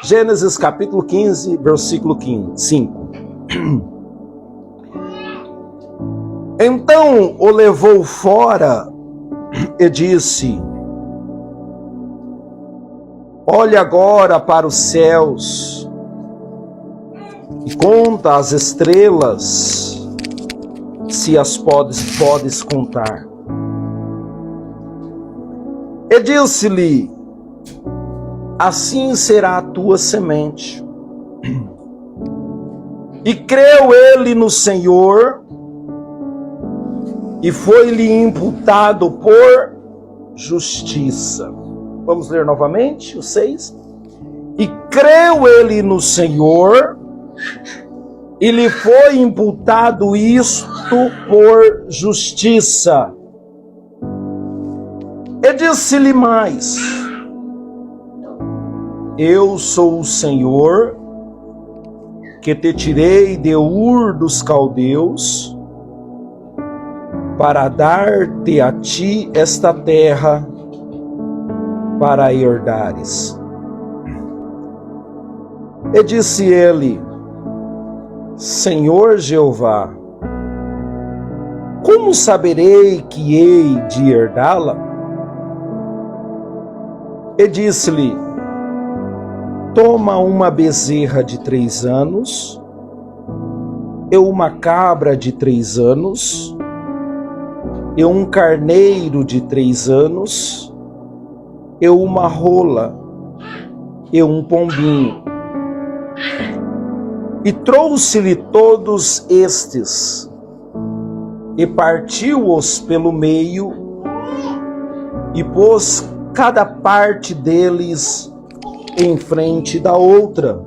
Gênesis capítulo 15, versículo 5. Então o levou fora e disse: olha agora para os céus e conta as estrelas, se as podes contar. E disse-lhe: assim será a tua semente. E creu ele no Senhor, e foi-lhe imputado por justiça. Vamos ler novamente o 6. E creu ele no Senhor, e lhe foi imputado isto por justiça. E disse-lhe mais: eu sou o Senhor, que te tirei de Ur dos Caldeus, para dar-te a ti esta terra, para herdares. E disse ele: Senhor Jeová, como saberei que hei de herdá-la? E disse-lhe: toma uma bezerra de 3 anos, e uma cabra de 3 anos, e um carneiro de 3 anos, e uma rola, e um pombinho. E trouxe-lhe todos estes, e partiu-os pelo meio, e pôs cada parte deles em frente da outra.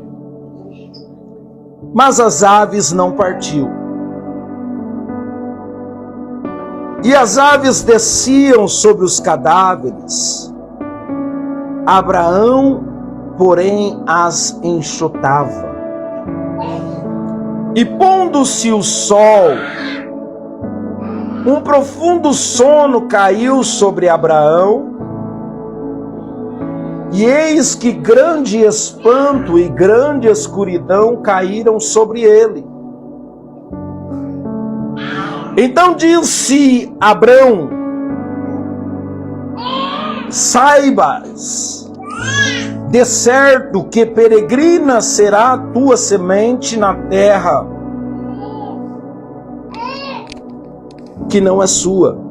Mas as aves não partiu. E as aves desciam sobre os cadáveres. Abraão, porém, as enxotava. E pondo-se o sol, um profundo sono caiu sobre Abraão, e eis que grande espanto e grande escuridão caíram sobre ele. Então disse Abrão: saibas de certo que peregrina será a tua semente na terra que não é sua,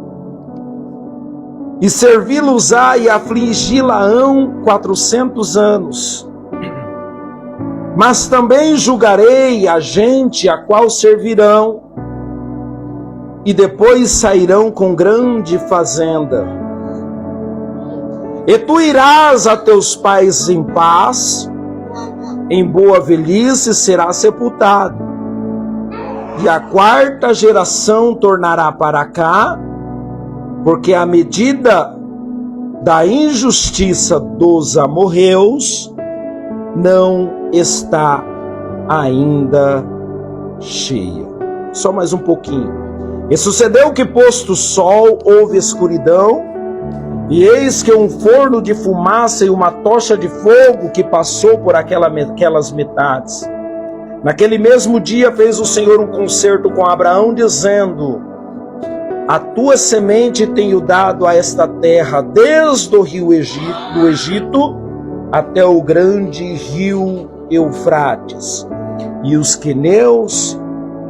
e servi-los-á e afligi-la-ão 400 anos. Mas também julgarei a gente a qual servirão, e depois sairão com grande fazenda. E tu irás a teus pais em paz, em boa velhice será sepultado. E a 4ª geração tornará para cá, porque a medida da injustiça dos amorreus não está ainda cheia. Só mais um pouquinho. E sucedeu que, posto o sol, houve escuridão, e eis que um forno de fumaça e uma tocha de fogo que passou por aquelas metades. Naquele mesmo dia fez o Senhor um concerto com Abraão, dizendo: a tua semente tenho dado a esta terra, desde o rio do Egito até o grande rio Eufrates, e os queneus,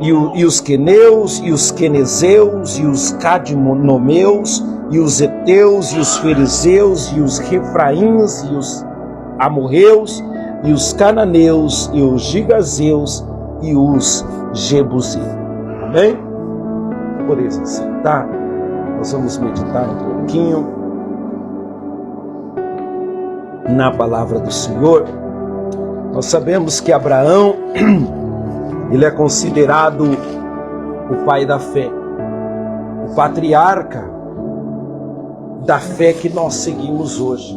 e os queneus, e os quenezeus, e os cadmoneus, e os heteus, e os fariseus, e os refraíns, e os amorreus, e os cananeus, e os gigazeus, e os jebuseus. Amém? Por isso, tá? Nós vamos meditar um pouquinho na palavra do Senhor. Nós sabemos que Abraão, ele é considerado o pai da fé, o patriarca da fé que nós seguimos hoje.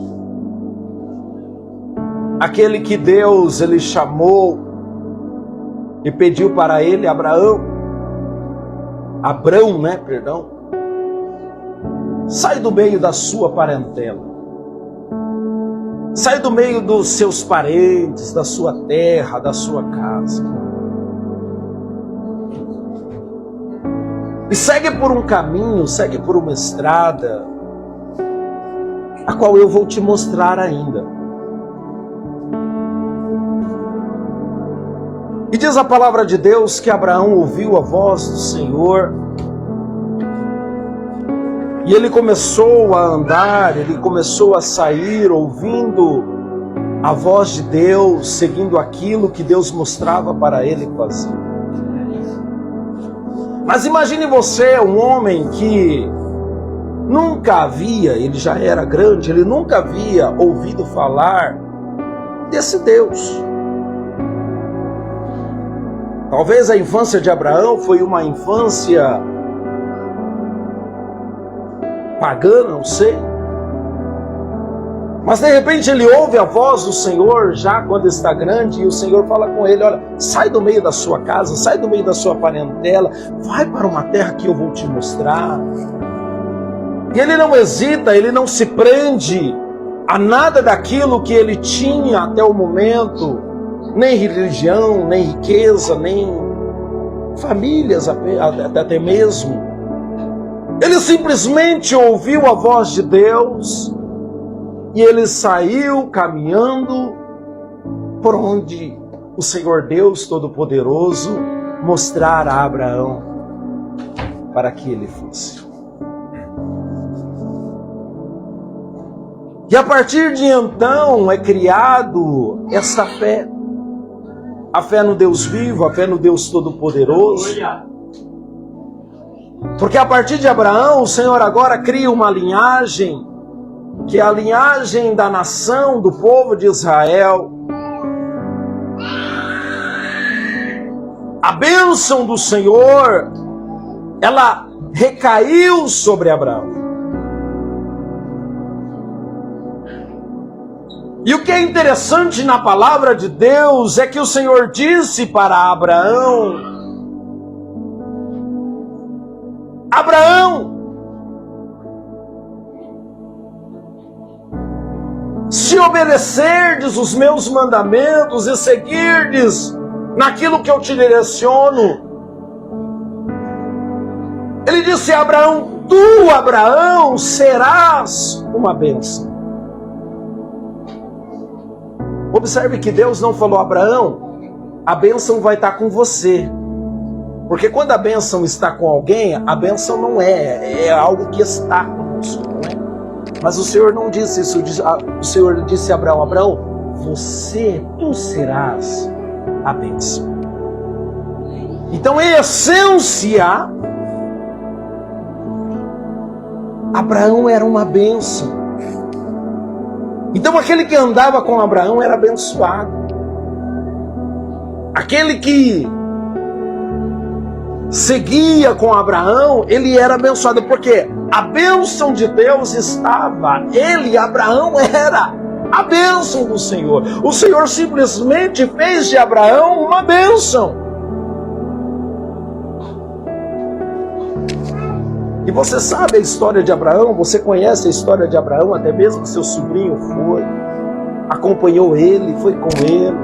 Aquele que Deus, ele chamou e pediu para ele, Abrão, sai do meio da sua parentela Sai do meio dos seus parentes, da sua terra, da sua casa. E segue por um caminho, segue por uma estrada, a qual eu vou te mostrar ainda. E diz a palavra de Deus que Abraão ouviu a voz do Senhor, e ele começou a andar, ele começou a sair ouvindo a voz de Deus, seguindo aquilo que Deus mostrava para ele fazer. Mas imagine você, um homem que nunca havia, ele já era grande, ele nunca havia ouvido falar desse Deus. Talvez a infância de Abraão foi uma infância pagã, não sei. Mas de repente ele ouve a voz do Senhor já quando está grande, e o Senhor fala com ele: olha, sai do meio da sua casa, sai do meio da sua parentela, vai para uma terra que eu vou te mostrar. E ele não hesita, ele não se prende a nada daquilo que ele tinha até o momento, nem religião, nem riqueza, nem famílias até mesmo. Ele simplesmente ouviu a voz de Deus e ele saiu caminhando por onde o Senhor Deus Todo-Poderoso mostrara a Abraão para que ele fosse. E a partir de então é criado essa fé. A fé no Deus vivo, a fé no Deus Todo-Poderoso. Porque a partir de Abraão, o Senhor agora cria uma linhagem, que é a linhagem da nação, do povo de Israel. A bênção do Senhor, ela recaiu sobre Abraão. E o que é interessante na palavra de Deus é que o Senhor disse para Abraão: Abraão, se obedecerdes os meus mandamentos e seguirdes naquilo que eu te direciono. Ele disse a Abraão: tu, Abraão, serás uma bênção. Observe que Deus não falou: Abraão, a bênção vai estar com você. Porque quando a bênção está com alguém, a bênção não é algo que está conosco, não é? Mas o Senhor não disse isso. O Senhor disse a Abraão: Abraão, tu serás a bênção. Então, em essência, Abraão era uma bênção. Então aquele que andava com Abraão era abençoado. Aquele que seguia com Abraão, ele era abençoado, porque a bênção de Deus estava, Abraão era a bênção do Senhor. O Senhor simplesmente fez de Abraão uma bênção. E você sabe a história de Abraão, você conhece a história de Abraão, até mesmo seu sobrinho foi, acompanhou ele, foi com ele,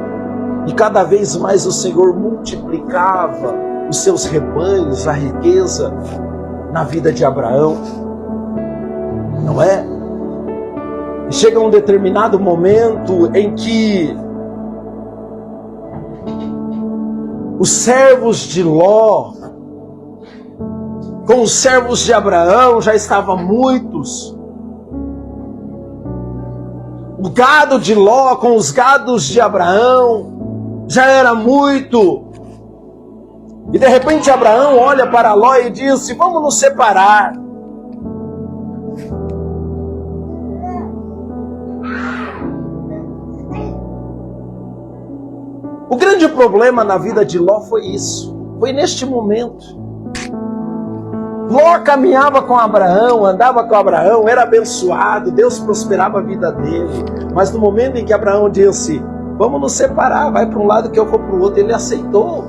e cada vez mais o Senhor multiplicava os seus rebanhos, a riqueza na vida de Abraão, não é? E chega um determinado momento em que os servos de Ló, com os servos de Abraão, já estavam muitos. O gado de Ló com os gados de Abraão já era muito. E de repente Abraão olha para Ló e diz: vamos nos separar. O grande problema na vida de Ló foi isso. Foi neste momento. Ló caminhava com Abraão, andava com Abraão, era abençoado, Deus prosperava a vida dele. Mas no momento em que Abraão disse: vamos nos separar, vai para um lado que eu vou para o outro, ele aceitou.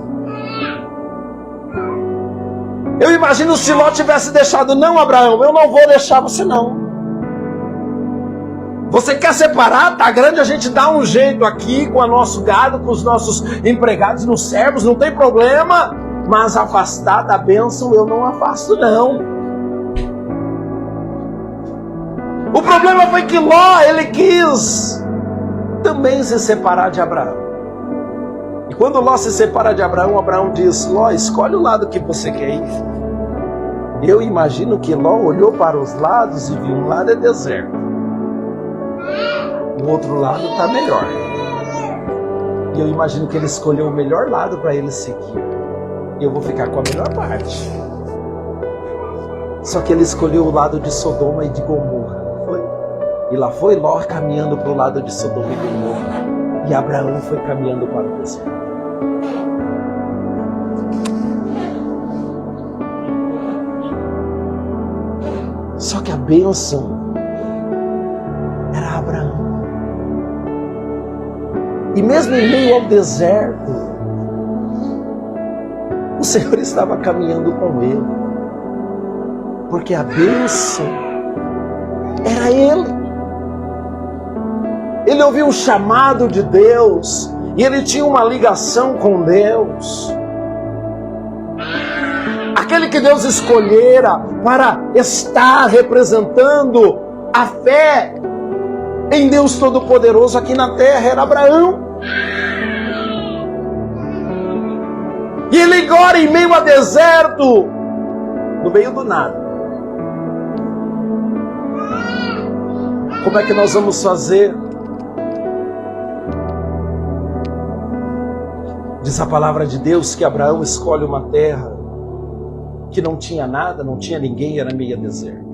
Eu imagino se Ló tivesse deixado: não, Abraão, eu não vou deixar você não. Você quer separar? Tá grande, a gente dá um jeito aqui com o nosso gado, com os nossos empregados, nos servos, não tem problema. Mas afastar da bênção eu não afasto, não. O problema foi que Ló, ele quis também se separar de Abraão. E quando Ló se separa de Abraão, Abraão diz: Ló, escolhe o lado que você quer ir. Eu imagino que Ló olhou para os lados e viu: um lado é deserto, o outro lado está melhor. E eu imagino que ele escolheu o melhor lado para ele seguir. E eu vou ficar com a melhor parte. Só que ele escolheu o lado de Sodoma e de Gomorra. E lá foi Ló caminhando para o lado de Sodoma e Gomorra. E Abraão foi caminhando para o deserto. Só que a bênção era Abraão. E mesmo em meio ao deserto, o Senhor estava caminhando com ele. Porque a bênção era ele. Ele ouviu o chamado de Deus e ele tinha uma ligação com Deus. Aquele que Deus escolhera para estar representando a fé em Deus Todo-Poderoso aqui na terra era Abraão. E ele agora em meio a deserto, no meio do nada. Como é que nós vamos fazer? Diz a palavra de Deus que Abraão escolhe uma terra que não tinha nada, não tinha ninguém, era meio deserto.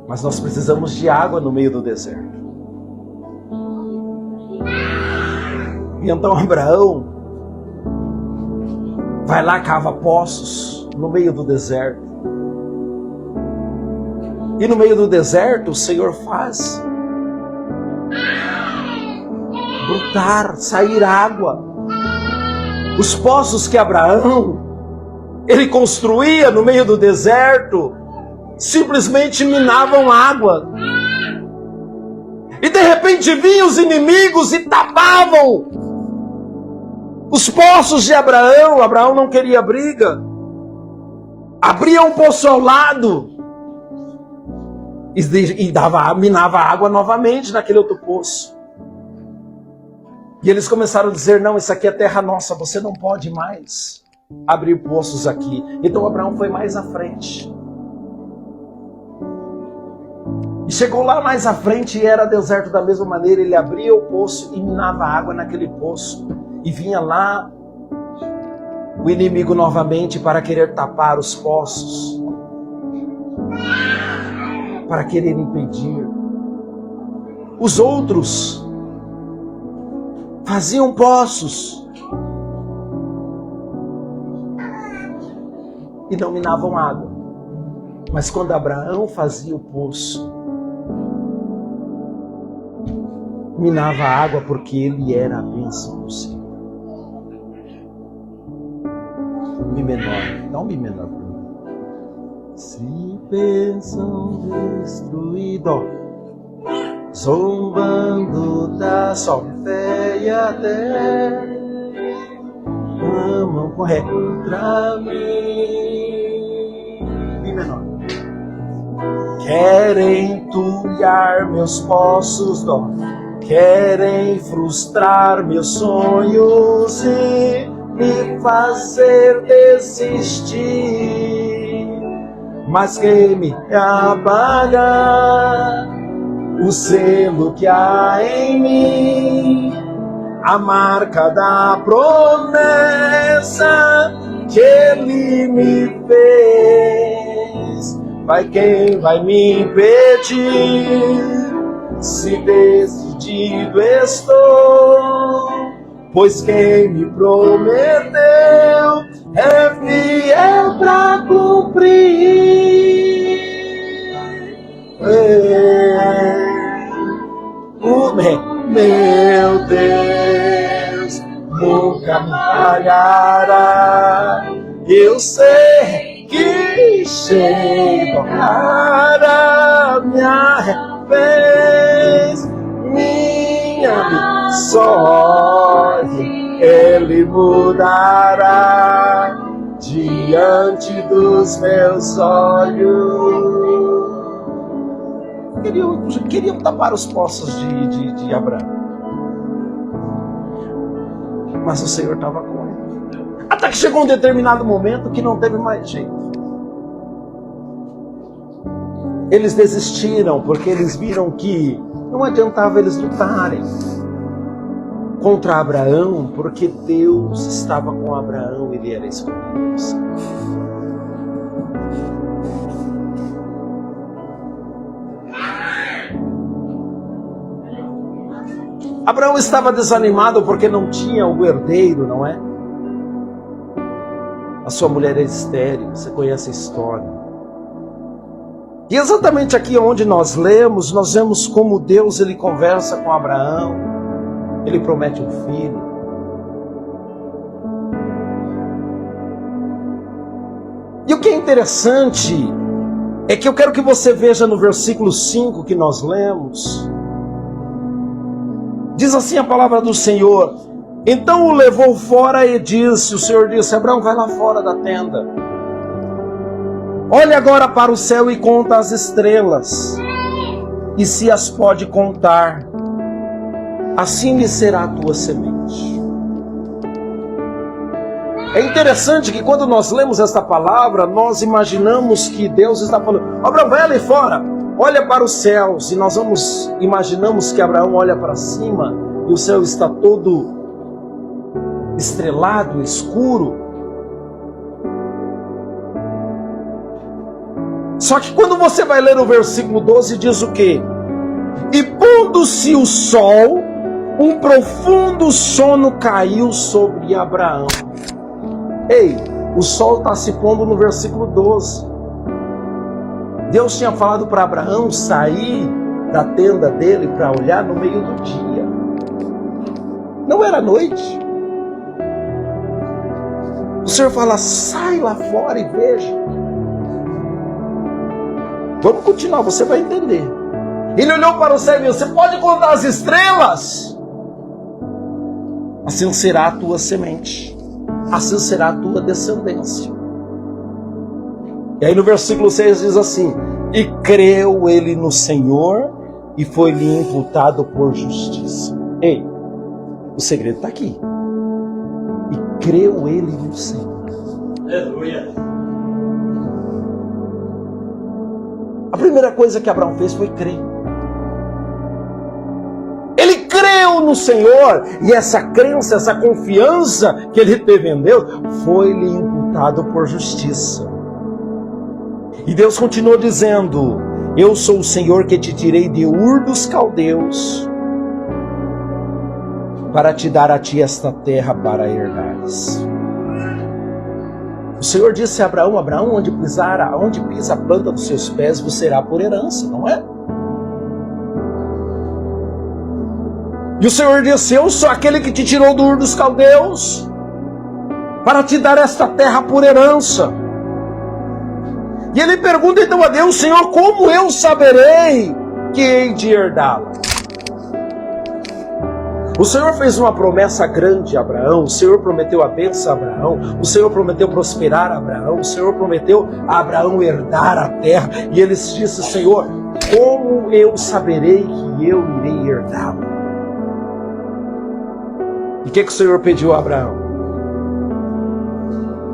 Mas nós precisamos de água no meio do deserto. E então Abraão vai lá, cava poços no meio do deserto. E no meio do deserto o Senhor faz brotar, sair água. Os poços que Abraão ele construía no meio do deserto simplesmente minavam água. E de repente vinham os inimigos e tapavam os poços de Abraão. Abraão não queria briga. Abria um poço ao lado e minava água novamente naquele outro poço. E eles começaram a dizer: não, isso aqui é terra nossa, você não pode mais abrir poços aqui. Então Abraão foi mais à frente. E chegou lá mais à frente e era deserto da mesma maneira. Ele abria o poço e minava água naquele poço. E vinha lá o inimigo novamente para querer tapar os poços, para querer impedir. Os outros faziam poços e não minavam água. Mas quando Abraão fazia o poço, minava água, porque ele era a bênção do Senhor. Mi menor, dá um Mi menor para mim. Se pensam destruído, zombando da sua fé e até amam contra mim. Mi menor. Querem entulhar meus poços d'or, querem frustrar meus sonhos e me fazer desistir. Mas quem me apagar o selo que há em mim, a marca da promessa que ele me fez, vai quem vai me impedir? Se decidido estou, pois quem me prometeu é fiel para cumprir. Meu Deus nunca me falhará. Eu sei que chegará. fez minha sorte, Ele mudará diante dos meus olhos. Queriam tapar os poços de Abraão. Mas o Senhor estava com ele. Até que chegou um determinado momento que não teve mais jeito. Eles desistiram porque eles viram que não adiantava eles lutarem contra Abraão, porque Deus estava com Abraão, ele era escolhido. Abraão estava desanimado porque não tinha o herdeiro, não é? A sua mulher é estéril, você conhece a história. E exatamente aqui onde nós lemos, nós vemos como Deus ele conversa com Abraão, ele promete um filho. E o que é interessante é que eu quero que você veja no versículo 5 que nós lemos. Diz assim a palavra do Senhor: então o levou fora e disse, o Senhor disse, Abraão, vai lá fora da tenda. Olha agora para o céu e conta as estrelas, e se as pode contar, assim lhe será a tua semente. É interessante que quando nós lemos esta palavra, nós imaginamos que Deus está falando, Abraão, vai ali fora. Olha para os céus, e nós imaginamos que Abraão olha para cima e o céu está todo estrelado, escuro. Só que quando você vai ler o versículo 12, diz o quê? E pondo-se o sol, um profundo sono caiu sobre Abraão. Ei, o sol está se pondo no versículo 12. Deus tinha falado para Abraão sair da tenda dele para olhar no meio do dia. Não era noite. O Senhor fala, sai lá fora e veja. Vamos continuar, você vai entender. Ele olhou para o céu e disse, você pode contar as estrelas? Assim será a tua semente. Assim será a tua descendência. E aí no versículo 6 diz assim, e creu ele no Senhor e foi-lhe imputado por justiça. Ei, o segredo está aqui. E creu ele no Senhor. Aleluia. A primeira coisa que Abraão fez foi crer. Ele creu no Senhor e essa crença, essa confiança que ele teve em Deus, foi-lhe imputado por justiça. E Deus continuou dizendo, eu sou o Senhor que te tirei de Ur dos Caldeus, para te dar a ti esta terra para herdares. O Senhor disse a Abraão, Abraão, onde pisa a planta dos seus pés, você será por herança, não é? E o Senhor disse, eu sou aquele que te tirou do Ur dos Caldeus, para te dar esta terra por herança. E ele pergunta então a Deus, Senhor, como eu saberei que hei de herdá-la? O Senhor fez uma promessa grande a Abraão, o Senhor prometeu a bênção a Abraão, o Senhor prometeu prosperar a Abraão, o Senhor prometeu a Abraão herdar a terra. E ele disse, Senhor, como eu saberei que eu irei herdá-la? E o que o Senhor pediu a Abraão?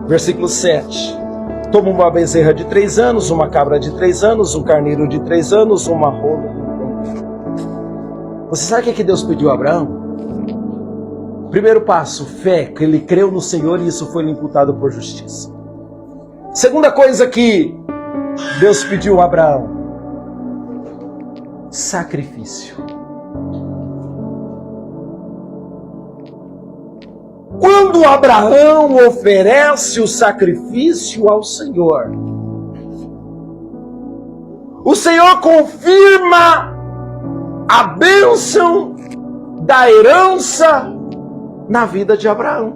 Versículo 7. Toma uma bezerra de 3 anos, uma cabra de 3 anos, um carneiro de 3 anos, uma rola. Você sabe o que Deus pediu a Abraão? Primeiro passo, fé, que ele creu no Senhor e isso foi imputado por justiça. Segunda coisa que Deus pediu a Abraão, sacrifício. Quando Abraão oferece o sacrifício ao Senhor, o Senhor confirma a bênção da herança na vida de Abraão.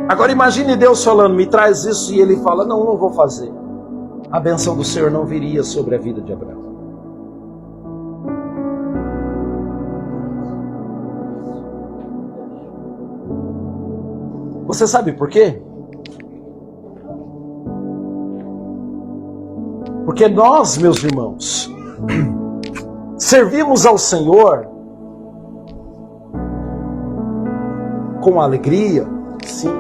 Agora imagine Deus falando, me traz isso, e ele fala, não vou fazer. a bênção do Senhor não viria sobre a vida de Abraão. Você sabe por quê? Porque nós, meus irmãos, servimos ao Senhor com alegria, sim.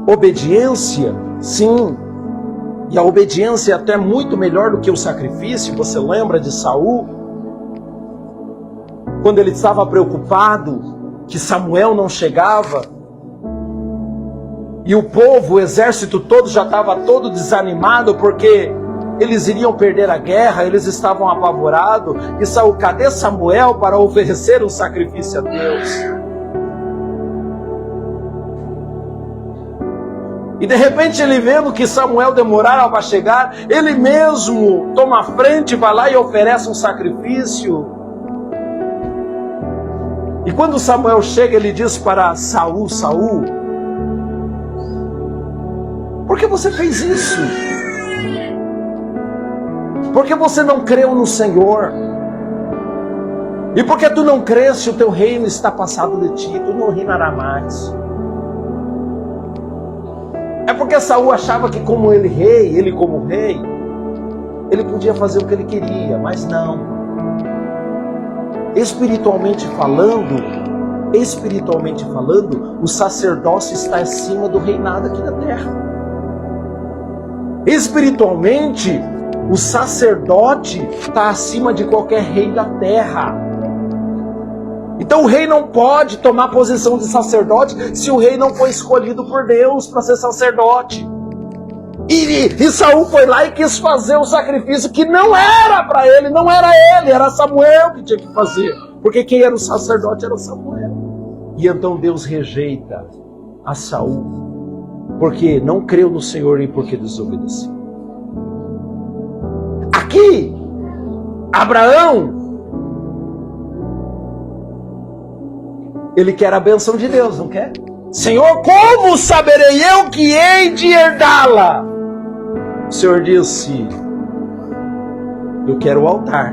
Obediência, sim. E a obediência é até muito melhor do que o sacrifício. Você lembra de Saul? Quando ele estava preocupado que Samuel não chegava, e o povo, o exército todo já estava todo desanimado, porque eles iriam perder a guerra, eles estavam apavorados, e Saul, cadê Samuel para oferecer um sacrifício a Deus? E de repente ele vendo que Samuel demorava para chegar, ele mesmo toma a frente, vai lá e oferece um sacrifício. E quando Samuel chega, ele diz para Saul, Saul, por que você fez isso? Porque você não creu no Senhor. E porque tu não creste, o teu reino está passado de ti, tu não reinará mais. É porque Saul achava que como ele como rei, ele podia fazer o que ele queria, mas não. Espiritualmente falando, o sacerdócio está acima do reinado aqui na terra. Espiritualmente, o sacerdote está acima de qualquer rei da terra. Então o rei não pode tomar posição de sacerdote se o rei não foi escolhido por Deus para ser sacerdote. E Saul foi lá e quis fazer o sacrifício que não era para ele, não era ele, era Samuel que tinha que fazer. Porque quem era o sacerdote era Samuel. E então Deus rejeita a Saul, porque não creu no Senhor e porque desobedeceu. Aqui, Abraão, ele quer a bênção de Deus, não quer? Senhor, como saberei eu que hei de herdá-la? O Senhor disse, eu quero o altar.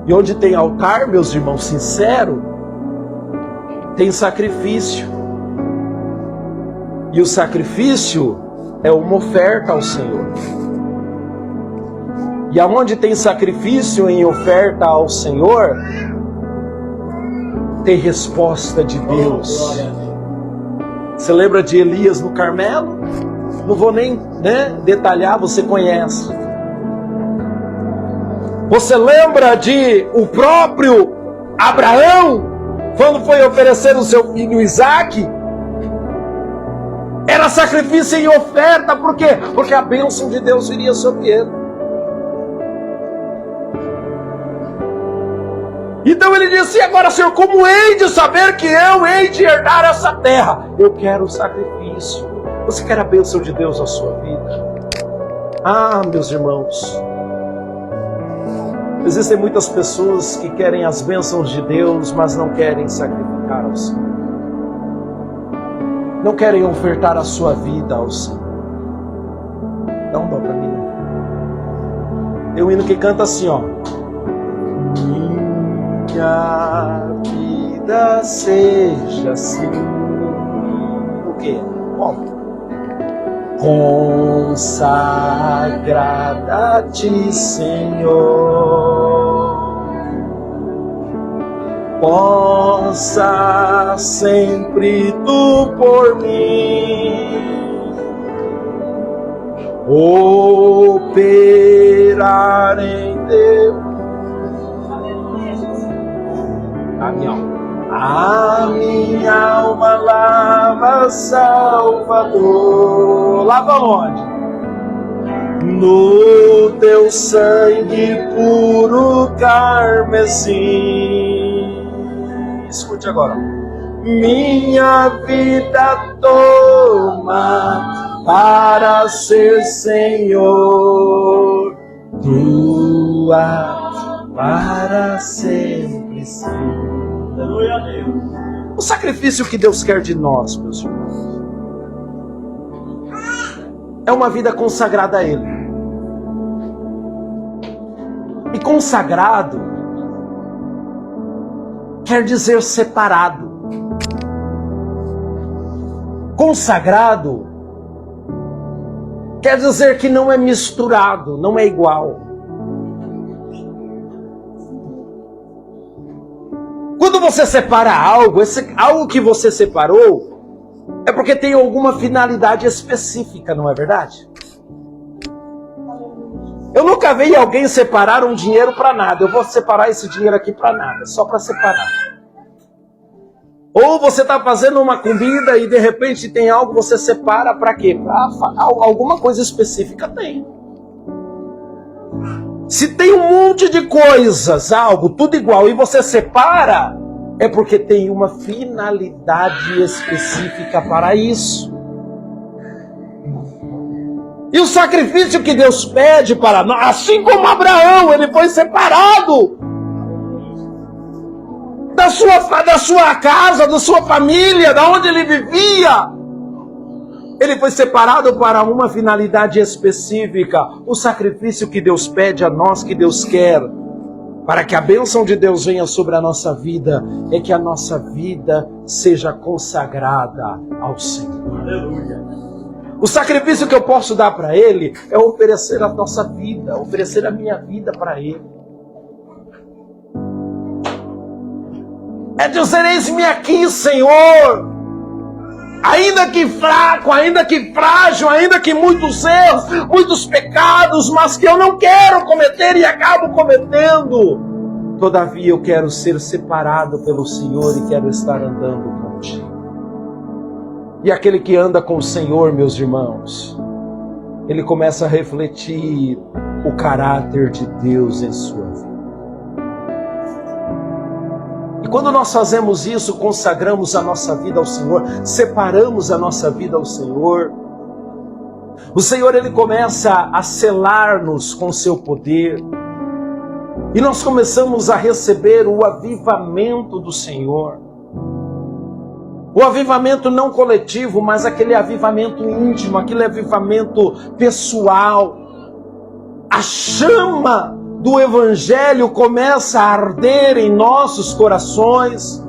E onde tem altar, meus irmãos, sincero, tem sacrifício. E o sacrifício é uma oferta ao Senhor. E aonde tem sacrifício em oferta ao Senhor, tem resposta de Deus. Você lembra de Elias no Carmelo? Não vou nem detalhar, você conhece. Você lembra de o próprio Abraão, quando foi oferecer o seu filho Isaque? Era sacrifício em oferta, por quê? Porque a bênção de Deus viria sobre ele. Então ele disse, e agora, Senhor, como hei de saber que eu hei de herdar essa terra? Eu quero o sacrifício. Você quer a bênção de Deus na sua vida? Ah, meus irmãos, existem muitas pessoas que querem as bênçãos de Deus, mas não querem sacrificar ao Senhor. Não querem ofertar a sua vida ao Senhor. Dá um dó para mim. Tem um hino que canta assim, ó. Minha vida seja assim. O quê? Como? Consagrada a ti, Senhor. Possa sempre tu por mim operar em Deus. A minha alma lava, Salvador. Lava onde? No teu sangue puro carmesim. Escute agora. Minha vida toma para ser Senhor tua para sempre. Aleluia a Deus. O sacrifício que Deus quer de nós, meus irmãos, é uma vida consagrada a Ele. E consagrado quer dizer separado. Consagrado quer dizer que não é misturado, não é igual. Quando você separa algo, algo que você separou, é porque tem alguma finalidade específica, não é verdade? Eu nunca vi alguém separar um dinheiro para nada. Eu vou separar esse dinheiro aqui para nada, só para separar. Ou você está fazendo uma comida e de repente tem algo, você separa para quê? Para alguma coisa específica tem. Se tem um monte de coisas, algo, tudo igual, e você separa, é porque tem uma finalidade específica para isso. E o sacrifício que Deus pede para nós, assim como Abraão, ele foi separado da sua casa, da sua família, da onde ele vivia. Ele foi separado para uma finalidade específica. O sacrifício que Deus pede a nós, que Deus quer, para que a bênção de Deus venha sobre a nossa vida, é que a nossa vida seja consagrada ao Senhor. Aleluia. O sacrifício que eu posso dar para Ele é oferecer a nossa vida, oferecer a minha vida para Ele. É dizer, eis-me aqui, Senhor. Ainda que fraco, ainda que frágil, ainda que muitos erros, muitos pecados, mas que eu não quero cometer e acabo cometendo. Todavia eu quero ser separado pelo Senhor e quero estar andando contigo. E aquele que anda com o Senhor, meus irmãos, ele começa a refletir o caráter de Deus em sua vida. E quando nós fazemos isso, consagramos a nossa vida ao Senhor, separamos a nossa vida ao Senhor, o Senhor ele começa a selar-nos com seu poder, e nós começamos a receber o avivamento do Senhor. O avivamento não coletivo, mas aquele avivamento íntimo, aquele avivamento pessoal. A chama do Evangelho começa a arder em nossos corações.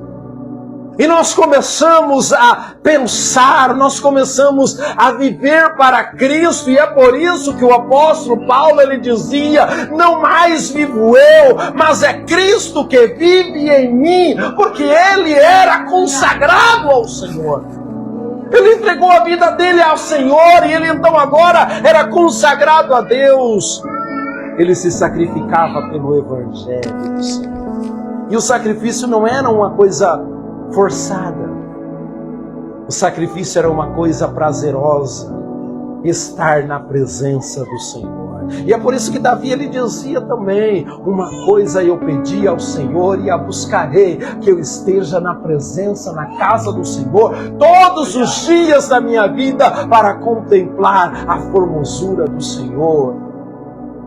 E nós começamos a pensar, nós começamos a viver para Cristo. E é por isso que o apóstolo Paulo ele dizia, não mais vivo eu, mas é Cristo que vive em mim, porque ele era consagrado ao Senhor. Ele entregou a vida dele ao Senhor e ele então agora era consagrado a Deus. Ele se sacrificava pelo Evangelho do Senhor. E o sacrifício não era uma coisa forçada. O sacrifício era uma coisa prazerosa, estar na presença do Senhor. E é por isso que Davi ele dizia também, uma coisa eu pedi ao Senhor e a buscarei, que eu esteja na presença, na casa do Senhor, todos os dias da minha vida, para contemplar a formosura do Senhor.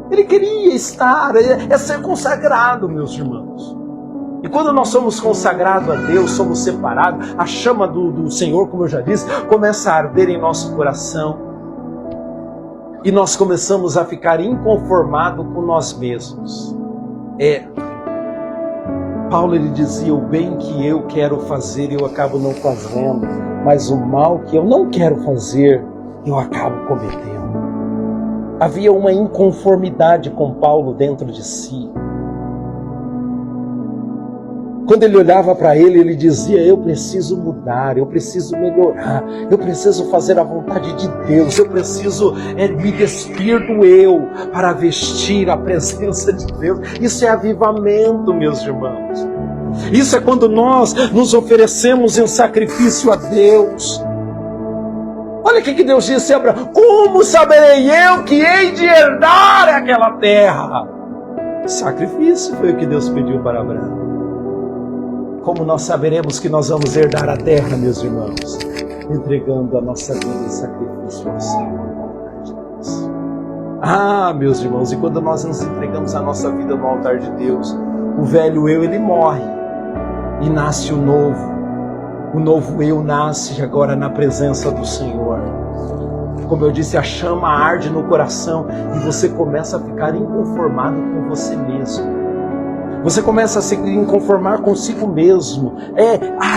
Ele queria estar, é ser consagrado, meus irmãos. E quando nós somos consagrados a Deus, somos separados, a chama do Senhor, como eu já disse, começa a arder em nosso coração. E nós começamos a ficar inconformados com nós mesmos. Paulo ele dizia, o bem que eu quero fazer, eu acabo não fazendo. Mas o mal que eu não quero fazer, eu acabo cometendo. Havia uma inconformidade com Paulo dentro de si. Quando ele olhava para ele, ele dizia, eu preciso mudar, eu preciso melhorar, eu preciso fazer a vontade de Deus, eu preciso me despir do eu para vestir a presença de Deus. Isso é avivamento, meus irmãos. Isso é quando nós nos oferecemos em sacrifício a Deus. Olha o que Deus disse a Abraão, como saberei eu que hei de herdar aquela terra? Sacrifício foi o que Deus pediu para Abraão. Como nós saberemos que nós vamos herdar a terra, meus irmãos? Entregando a nossa vida em sacrifício ao Senhor. Ah, meus irmãos, e quando nós nos entregamos a nossa vida no altar de Deus, o velho eu, ele morre. E nasce o novo. O novo eu nasce agora na presença do Senhor. Como eu disse, a chama arde no coração e você começa a ficar inconformado com você mesmo. Você começa a se inconformar consigo mesmo.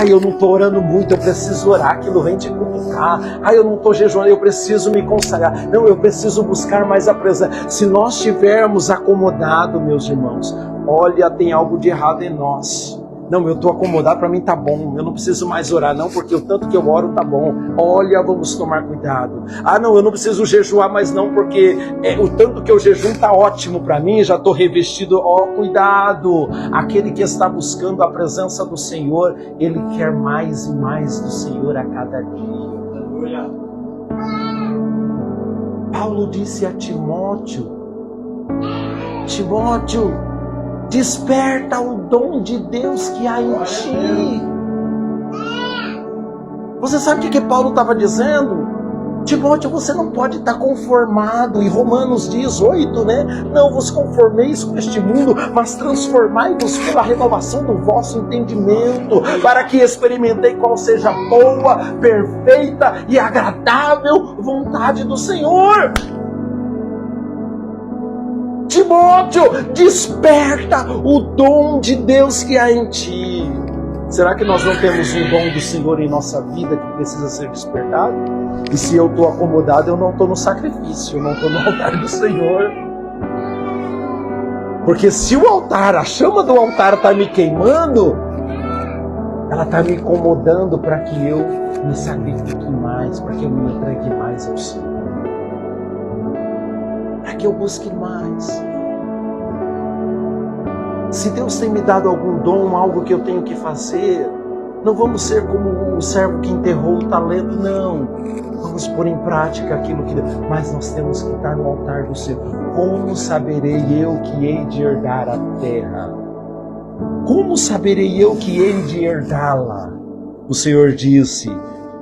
Eu não estou orando muito, eu preciso orar, aquilo vem te cutucar. Eu não estou jejuando, eu preciso me consagrar. Não, eu preciso buscar mais a presença. Se nós estivermos acomodados, meus irmãos, olha, tem algo de errado em nós. Não, eu estou acomodado, para mim tá bom, eu não preciso mais orar, não, porque o tanto que eu oro tá bom. Olha, vamos tomar cuidado. Não, eu não preciso jejuar mais não, porque o tanto que eu jejum tá ótimo para mim, já estou revestido. Cuidado! Aquele que está buscando a presença do Senhor, ele quer mais e mais do Senhor a cada dia. Paulo disse a Timóteo, desperta o dom de Deus que há em ti. Você sabe o que Paulo estava dizendo? Timóteo, você não pode estar conformado. E Romanos diz 8, né? Não vos conformeis com este mundo, mas transformai-vos pela renovação do vosso entendimento, para que experimentei qual seja a boa, perfeita e agradável vontade do Senhor. Timóteo, desperta o dom de Deus que há em ti. Será que nós não temos um dom do Senhor em nossa vida que precisa ser despertado? E se eu estou acomodado, eu não estou no sacrifício, eu não estou no altar do Senhor. Porque se o altar, a chama do altar está me queimando, ela está me incomodando para que eu me sacrifique mais, para que eu me entregue mais ao Senhor. Para que eu busque mais. Se Deus tem me dado algum dom, algo que eu tenho que fazer, não vamos ser como o servo que enterrou o talento, não. Vamos pôr em prática aquilo que... Mas nós temos que estar no altar do Senhor. Como saberei eu que hei de herdar a terra? Como saberei eu que hei de herdá-la? O Senhor disse...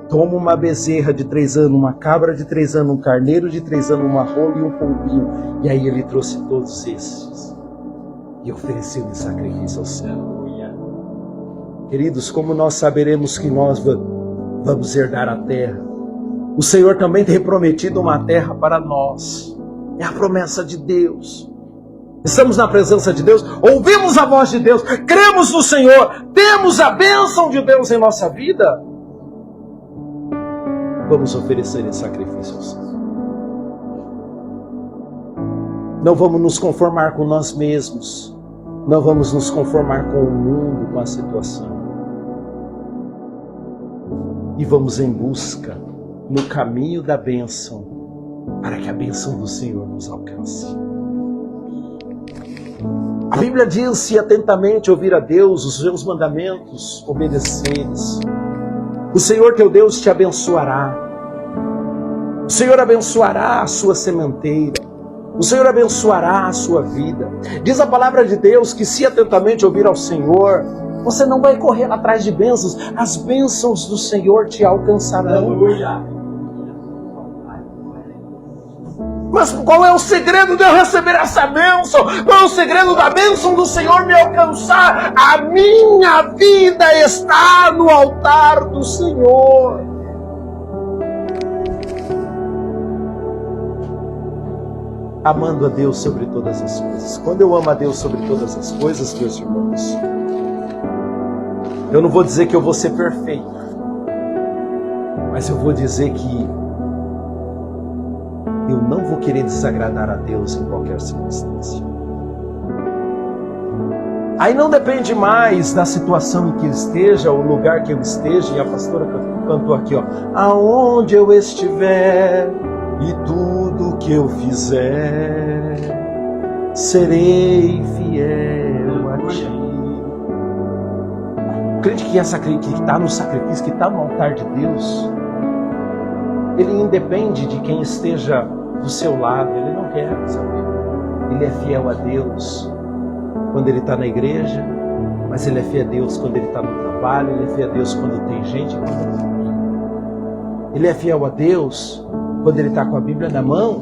Toma uma bezerra de 3 anos, uma cabra de 3 anos, um carneiro de 3 anos, uma rola e um pombinho. E aí ele trouxe todos estes e ofereceu em sacrifício ao céu. Queridos, como nós saberemos que nós vamos herdar a terra? O Senhor também tem prometido uma terra para nós. É a promessa de Deus. Estamos na presença de Deus, ouvimos a voz de Deus, cremos no Senhor, temos a bênção de Deus em nossa vida. Vamos oferecer esse sacrifício ao Senhor. Não vamos nos conformar com nós mesmos. Não vamos nos conformar com o mundo, com a situação. E vamos em busca, no caminho da bênção, para que a bênção do Senhor nos alcance. A Bíblia diz, se atentamente ouvir a Deus, os seus mandamentos, obedeceres, o Senhor teu Deus te abençoará. O Senhor abençoará a sua sementeira. O Senhor abençoará a sua vida. Diz a palavra de Deus que se atentamente ouvir ao Senhor, você não vai correr atrás de bênçãos. As bênçãos do Senhor te alcançarão. Mas qual é o segredo de eu receber essa bênção? Qual é o segredo da bênção do Senhor me alcançar? A minha vida está no altar do Senhor. Amando a Deus sobre todas as coisas. Quando eu amo a Deus sobre todas as coisas, meus irmãos, eu não vou dizer que eu vou ser perfeito, mas eu vou dizer que eu não vou querer desagradar a Deus em qualquer circunstância. Aí não depende mais da situação em que eu esteja, o lugar que eu esteja, e a pastora cantou aqui, aonde eu estiver e tudo que eu fizer, serei fiel a ti. O crente que está no sacrifício, que está no altar de Deus, ele independe de quem esteja do seu lado, ele não quer saber. Ele é fiel a Deus quando ele está na igreja, mas ele é fiel a Deus quando ele está no trabalho, ele é fiel a Deus quando tem gente e quando não tem. Ele é fiel a Deus quando ele está com a Bíblia na mão,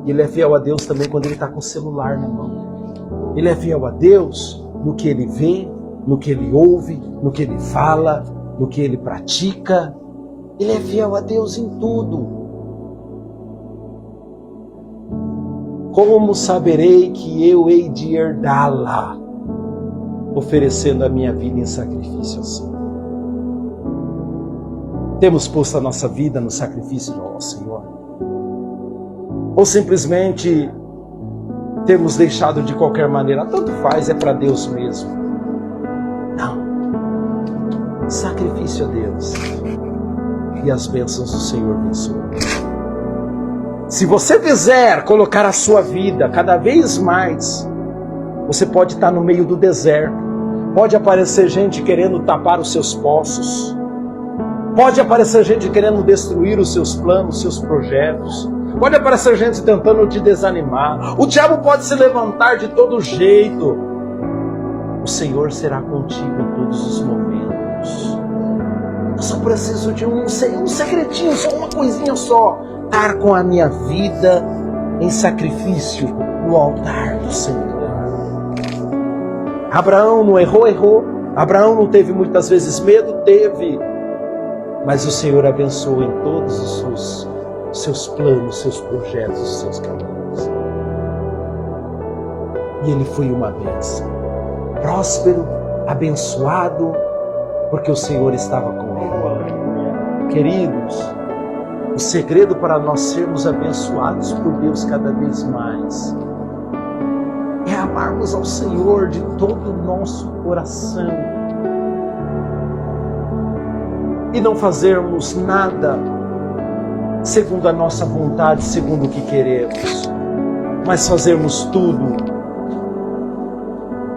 e ele é fiel a Deus também quando ele está com o celular na mão. Ele é fiel a Deus no que ele vê, no que ele ouve, no que ele fala, no que ele pratica. Ele é fiel a Deus em tudo. Como saberei que eu hei de herdá-la, oferecendo a minha vida em sacrifício assim? Temos posto a nossa vida no sacrifício ao Senhor? Ou simplesmente temos deixado de qualquer maneira? Tanto faz, é para Deus mesmo. Não. Sacrifício a Deus. E as bênçãos do Senhor abençoam. Se você quiser colocar a sua vida cada vez mais, você pode estar no meio do deserto. Pode aparecer gente querendo tapar os seus poços. Pode aparecer gente querendo destruir os seus planos, os seus projetos. Pode aparecer gente tentando te desanimar. O diabo pode se levantar de todo jeito. O Senhor será contigo em todos os momentos. Eu só preciso de um segredinho, só uma coisinha só. Estar com a minha vida em sacrifício no altar do Senhor. Abraão não errou. Abraão não teve muitas vezes medo? Teve. Mas o Senhor abençoou em todos os seus planos, seus projetos, os seus caminhos. E ele foi uma bênção. Próspero, abençoado, porque o Senhor estava com ele. Queridos, o segredo para nós sermos abençoados por Deus cada vez mais é amarmos ao Senhor de todo o nosso coração e não fazermos nada segundo a nossa vontade, segundo o que queremos, mas fazermos tudo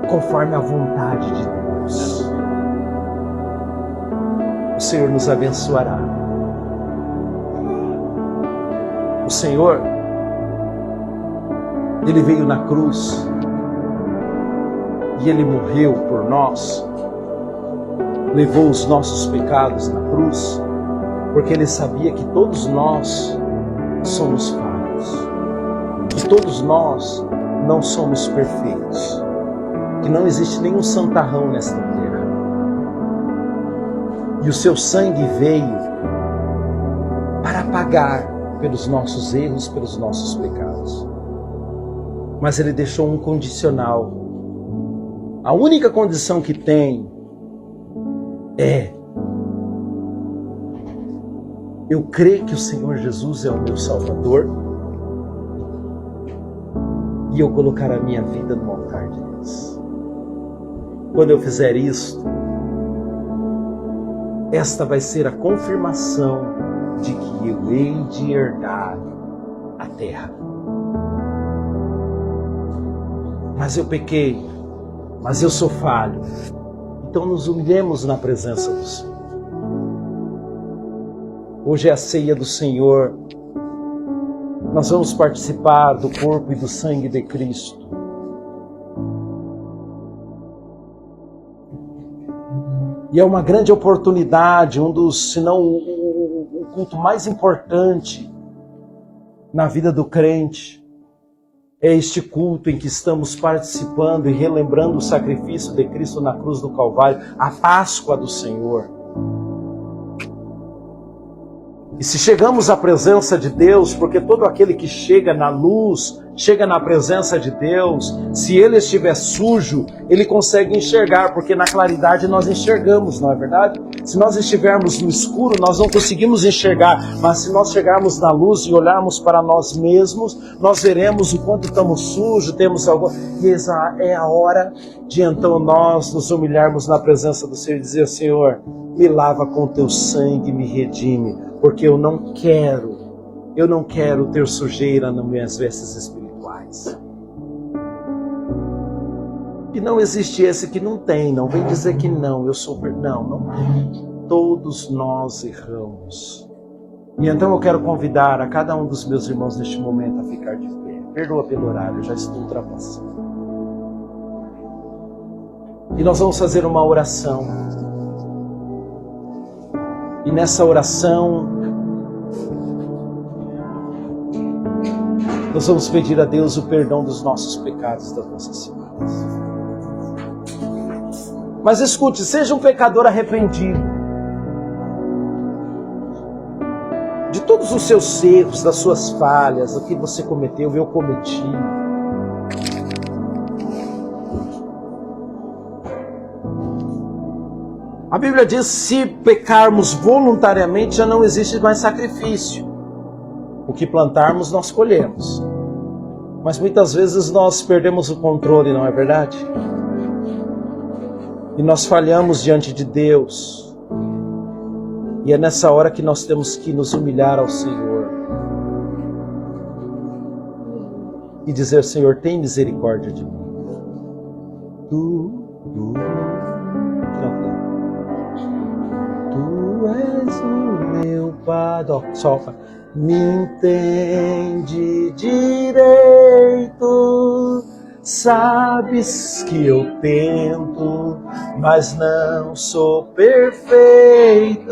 conforme a vontade de Deus. O Senhor nos abençoará. O Senhor, Ele veio na cruz e Ele morreu por nós, levou os nossos pecados na cruz, porque Ele sabia que todos nós somos falhos, que todos nós não somos perfeitos, que não existe nenhum santarrão nesta terra. E o seu sangue veio para pagar pelos nossos erros, pelos nossos pecados. Mas Ele deixou um condicional. A única condição que tem é: eu creio que o Senhor Jesus é o meu Salvador e eu colocar a minha vida no altar de Deus. Quando eu fizer isto, esta vai ser a confirmação de que eu hei de herdar a terra. Mas eu pequei, mas eu sou falho. Então nos humilhemos na presença do Senhor. Hoje é a ceia do Senhor. Nós vamos participar do corpo e do sangue de Cristo. E é uma grande oportunidade, um dos, se não o culto mais importante na vida do crente. É este culto em que estamos participando e relembrando o sacrifício de Cristo na cruz do Calvário, a Páscoa do Senhor. E se chegamos à presença de Deus, porque todo aquele que chega na luz, chega na presença de Deus, se ele estiver sujo, ele consegue enxergar, porque na claridade nós enxergamos, não é verdade? Se nós estivermos no escuro, nós não conseguimos enxergar, mas se nós chegarmos na luz e olharmos para nós mesmos, nós veremos o quanto estamos sujos, temos algo. E essa é a hora de então nós nos humilharmos na presença do Senhor e dizer: Senhor, me lava com teu sangue, me redime, porque eu não quero ter sujeira nas minhas vestes espirituais. E não existe esse que não tem, não vem dizer que não, eu sou... Não tem. Todos nós erramos. E então eu quero convidar a cada um dos meus irmãos neste momento a ficar de pé. Perdoa pelo horário, eu já estou ultrapassando. E nós vamos fazer uma oração. E nessa oração, nós vamos pedir a Deus o perdão dos nossos pecados, das nossas falhas. Mas escute, seja um pecador arrependido. todos os seus erros, das suas falhas, o que você cometeu, eu cometi. A Bíblia diz: se pecarmos voluntariamente, já não existe mais sacrifício. O que plantarmos, nós colhemos. Mas muitas vezes nós perdemos o controle, não é verdade? E nós falhamos diante de Deus. E é nessa hora que nós temos que nos humilhar ao Senhor. E dizer: Senhor, tem misericórdia de mim. Tu és o meu Pai. Solta. Me entende direito. Sabes que eu tento, mas não sou perfeito.